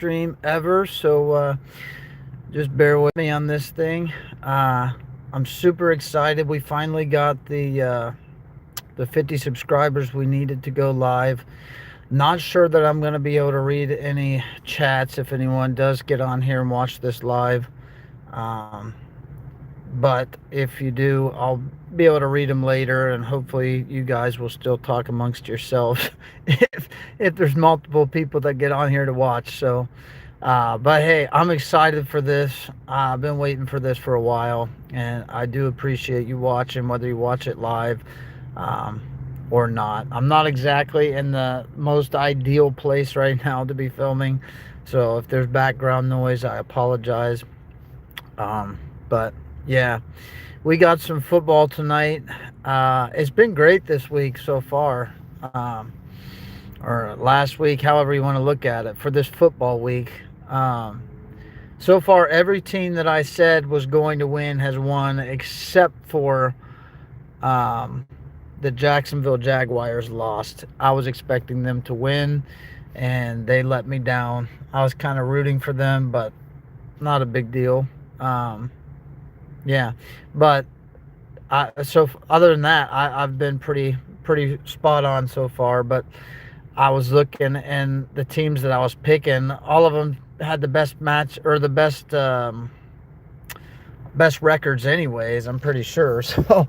stream ever, so just bear with me on this thing. I'm super excited. We finally got the 50 subscribers we needed to go live. Not sure that I'm going to be able to read any chats if anyone does get on here and watch this live. Um, but if you do, I'll be able to read them later, and hopefully you guys will still talk amongst yourselves if there's multiple people that get on here to watch. But hey, I'm excited for this. I've been waiting for this for a while, and I do appreciate you watching, whether you watch it live um, or not. I'm not exactly in the most ideal place right now to be filming, so if there's background noise, I apologize. But yeah, we got some football tonight. It's been great this week so far, or last week, however you want to look at it, for this football week. Um, so far, every team that I said was going to win has won, except for um, the Jacksonville Jaguars lost. I was expecting them to win, and they let me down. I was kind of rooting for them, but not a big deal. Yeah, but so other than that, I've been pretty spot on so far. But I was looking, and the teams that I was picking, all of them had the best match or the best records anyways, I'm pretty sure. So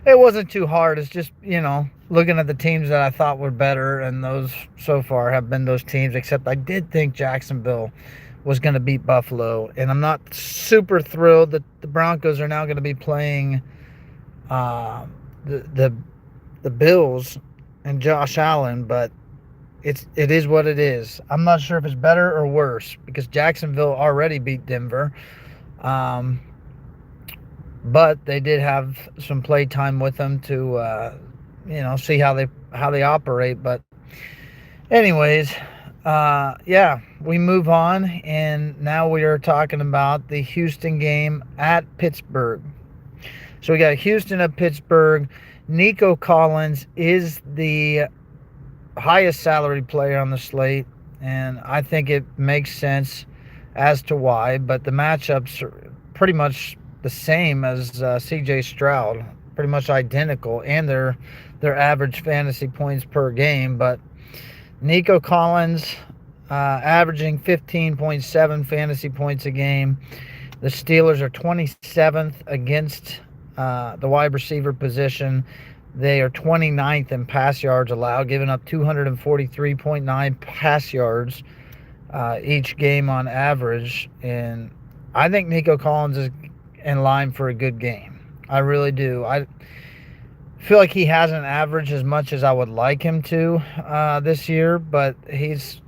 it wasn't too hard. It's just, looking at the teams that I thought were better, and those so far have been those teams, except I did think Jacksonville was going to beat Buffalo, and I'm not super thrilled that the Broncos are now going to be playing uh, the Bills and Josh Allen, but it is what it is. I'm not sure if it's better or worse, because Jacksonville already beat Denver, but they did have some play time with them to see how they operate. But anyways, yeah, we move on, and now we are talking about the Houston game at Pittsburgh. So we got Houston at Pittsburgh. Nico Collins is the highest salaried player on the slate, and I think it makes sense as to why. But the matchups are pretty much the same as CJ Stroud, pretty much identical, and their average fantasy points per game. But Nico Collins averaging 15.7 fantasy points a game. The Steelers are 27th against the wide receiver position. They are 29th in pass yards allowed, giving up 243.9 pass yards each game on average. And I think Nico Collins is in line for a good game. I really do. I feel like he hasn't averaged as much as I would like him to this year, but he's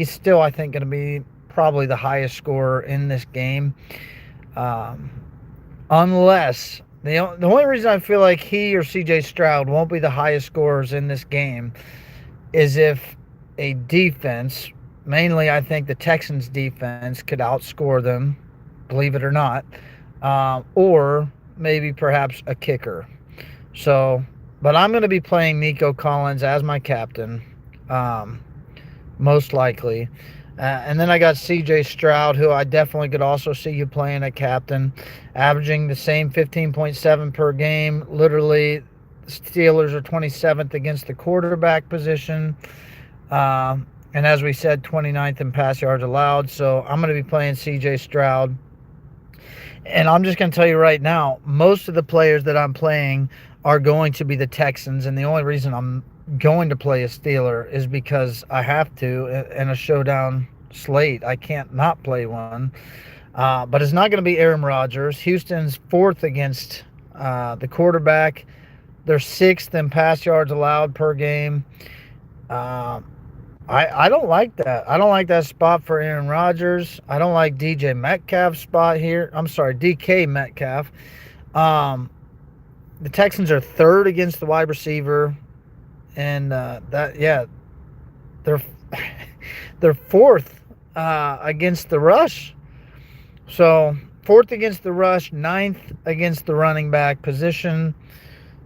still, I think, going to be probably the highest scorer in this game. Unless the only reason I feel like he or CJ Stroud won't be the highest scorers in this game is if a defense, mainly I think the Texans defense, could outscore them, believe it or not, or maybe perhaps a kicker. So, but I'm going to be playing Nico Collins as my captain, most likely. And then I got CJ Stroud, who I definitely could also see you playing at captain, averaging the same 15.7 per game. Literally, the Steelers are 27th against the quarterback position. And as we said, 29th in pass yards allowed. So I'm going to be playing CJ Stroud. And I'm just going to tell you right now, most of the players that I'm playing are going to be the Texans. And the only reason I'm going to play a Steeler is because I have to in a showdown slate. I can't not play one. But it's not going to be Aaron Rodgers. Houston's 4th against the quarterback. They're 6th in pass yards allowed per game. I don't like that. I don't like that spot for Aaron Rodgers. I don't like DJ Metcalf's spot here. I'm sorry, DK Metcalf. The Texans are 3rd against the wide receiver, and they're 4th against the rush. So 4th against the rush, 9th against the running back position.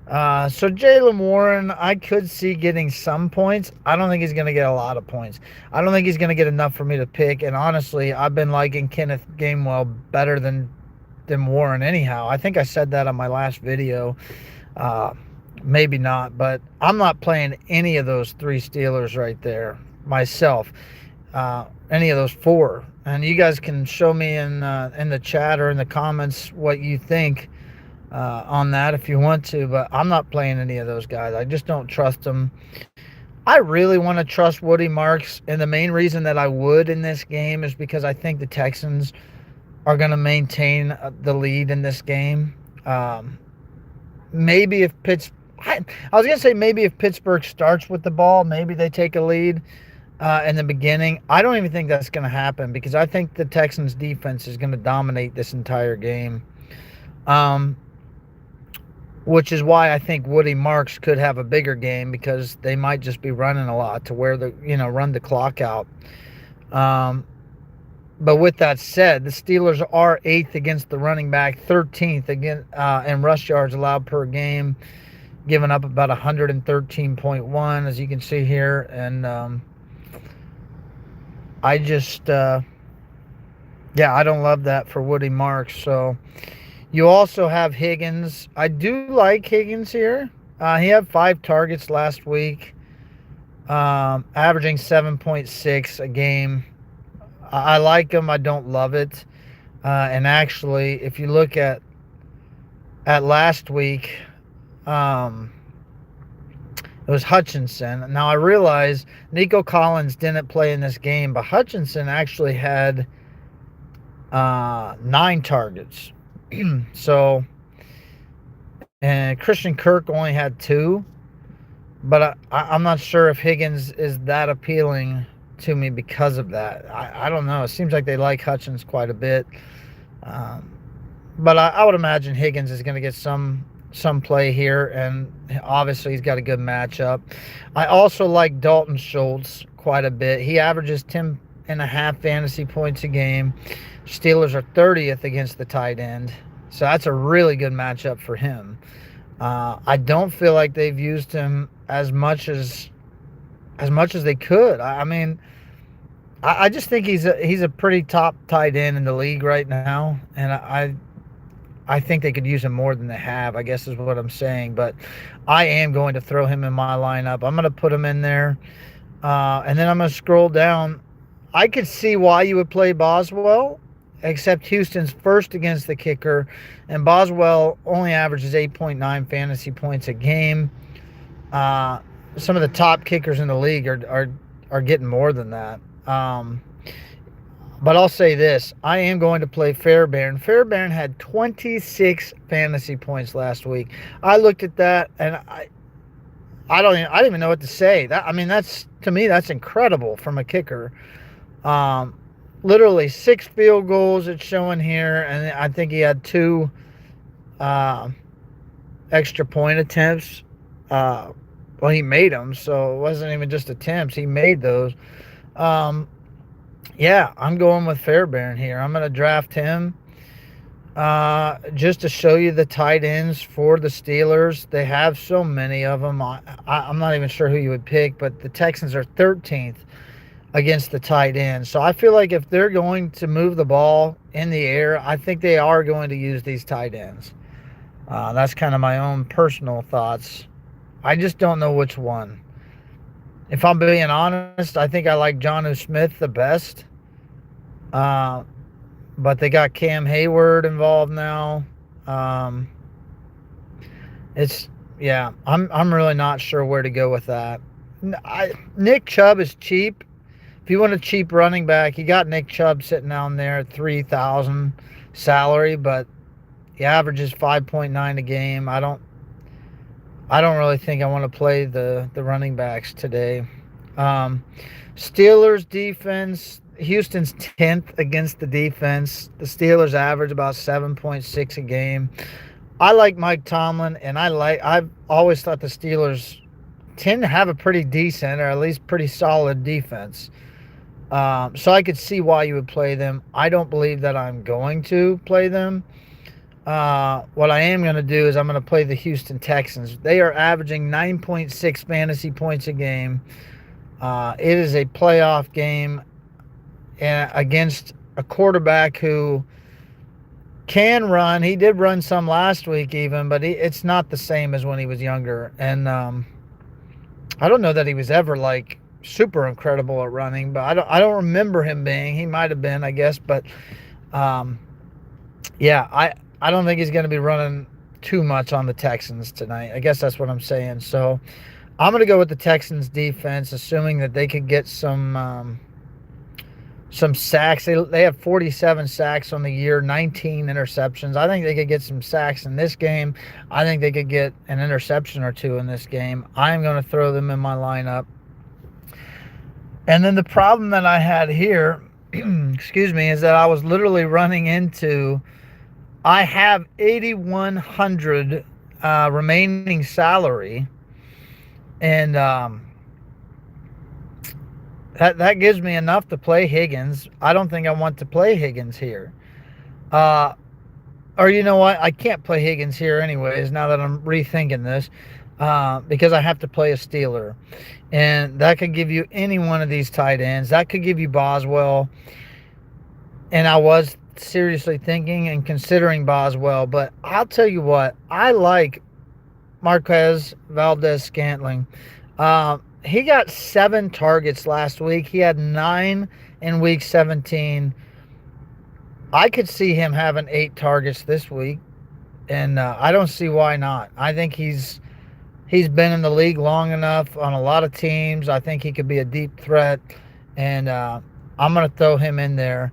So Jaylen Warren, I could see getting some points. I don't think he's going to get a lot of points. I don't think he's going to get enough for me to pick. And honestly, I've been liking Kenneth Gainwell better than Warren anyhow. I think I said that on my last video. Uh, Maybe not, but I'm not playing any of those three Steelers right there myself. Any of those four, and you guys can show me in the chat or in the comments what you think on that if you want to. But I'm not playing any of those guys. I just don't trust them. I really want to trust Woody Marks, and the main reason that I would in this game is because I think the Texans are going to maintain the lead in this game. Maybe if I was going to say maybe if Pittsburgh starts with the ball, maybe they take a lead in the beginning. I don't even think that's going to happen because I think the Texans defense is going to dominate this entire game. Which is why I think Woody Marks could have a bigger game because they might just be running a lot to where run the clock out. But with that said, the Steelers are 8th against the running back, 13th in rush yards allowed per game, giving up about 113.1, as you can see here. And I just, I don't love that for Woody Marks. So you also have Higgins. I do like Higgins here. He had 5 targets last week, averaging 7.6 a game. I like him. I don't love it. And actually, if you look at last week, it was Hutchinson. Now, I realize Nico Collins didn't play in this game, but Hutchinson actually had 9 targets. So, and Christian Kirk only had 2. But I'm not sure if Higgins is that appealing to me because of that. I don't know. It seems like they like Hutchins quite a bit. But I would imagine Higgins is going to get some play here, and obviously he's got a good matchup. I also like Dalton Schultz quite a bit. He averages 10.5 fantasy points a game. Steelers are 30th against the tight end, so that's a really good matchup for him. I don't feel like they've used him as much as they could. I mean, I just think he's a pretty top tight end in the league right now, and I think they could use him more than they have, I guess is what I'm saying. But I am going to throw him in my lineup. I'm going to put him in there, and then I'm going to scroll down. I could see why you would play Boswell, except Houston's first against the kicker, and Boswell only averages 8.9 fantasy points a game. Some of the top kickers in the league are getting more than that. But I'll say this: I am going to play Fairbairn. Fairbairn had 26 fantasy points last week. I looked at that and I don't even know what to say. That's to me that's incredible from a kicker. Literally 6 field goals it's showing here, and I think he had 2 extra point attempts. Well, he made them, so it wasn't even just attempts. He made those. I'm going with Fairbairn here. I'm going to draft him just to show you the tight ends for the Steelers. They have so many of them. I'm not even sure who you would pick, but the Texans are 13th against the tight end. So I feel like if they're going to move the ball in the air, I think they are going to use these tight ends. That's kind of my own personal thoughts. I just don't know which one. If I'm being honest, I think I like Jonnu Smith the best. But they got Cam Hayward involved now. I'm really not sure where to go with that. Nick Chubb is cheap. If you want a cheap running back, you got Nick Chubb sitting down there at $3,000 salary, but he averages 5.9 a game. I don't really think I want to play the running backs today. Steelers defense, Houston's 10th against the defense. The Steelers average about 7.6 a game. I like Mike Tomlin, and I've always thought the Steelers tend to have a pretty decent, or at least pretty solid defense. So I could see why you would play them. I don't believe that I'm going to play them. what I am going to do is I'm going to play the Houston Texans. They are averaging 9.6 fantasy points a game. It is a playoff game against a quarterback who can run. He did run some last week even, but it's not the same as when he was younger. And I don't know that he was ever like super incredible at running, but I don't remember him being. He might have been, I guess, but yeah, I don't think he's going to be running too much on the Texans tonight. I guess that's what I'm saying. So I'm going to go with the Texans defense, assuming that they could get some sacks. They have 47 sacks on the year, 19 interceptions. I think they could get some sacks in this game. I think they could get an interception or two in this game. I'm going to throw them in my lineup. And then the problem that I had here, excuse me, is that I was literally running into, I have 8,100 remaining salary, and that gives me enough to play Higgins. I don't think I want to play Higgins here. Or you know what? I can't play Higgins here anyways, now that I'm rethinking this, because I have to play a Steeler. And that could give you any one of these tight ends. That could give you Boswell. And I was seriously thinking and considering Boswell. But I'll tell you what. I like Marquez Valdez-Scantling. He got 7 targets last week. He had 9 in week 17. I could see him having 8 targets this week, and I don't see why not. I think he's been in the league long enough on a lot of teams. I think he could be a deep threat, and I'm going to throw him in there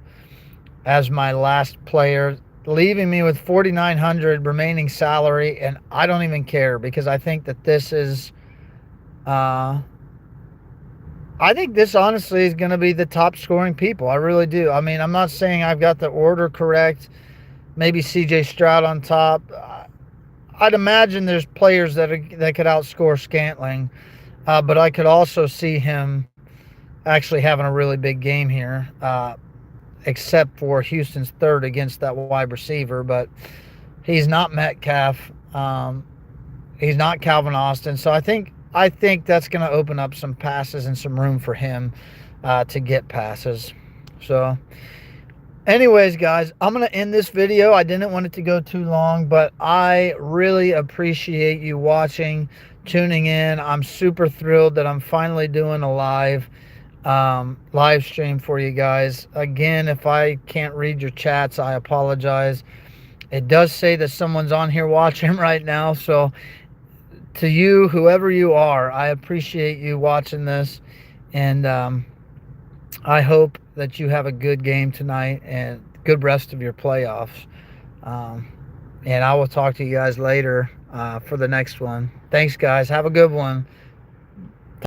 as my last player, leaving me with 4,900 remaining salary, and I don't even care because I think that this is I think this honestly is going to be the top scoring people. I really do. I mean, I'm not saying I've got the order correct. Maybe CJ Stroud on top. I'd imagine there's players that could outscore Scantling, but I could also see him actually having a really big game here, except for Houston's third against that wide receiver. But he's not Metcalf. He's not Calvin Austin. So I think that's going to open up some passes and some room for him to get passes. So anyways, guys, I'm going to end this video. I didn't want it to go too long, but I really appreciate you watching, tuning in. I'm super thrilled that I'm finally doing a live stream for you guys. Again, if I can't read your chats, I apologize. It does say that someone's on here watching right now, so to you, whoever you are, I appreciate you watching this, and I hope that you have a good game tonight and good rest of your playoffs. And I will talk to you guys later for the next one. Thanks, guys. Have a good one.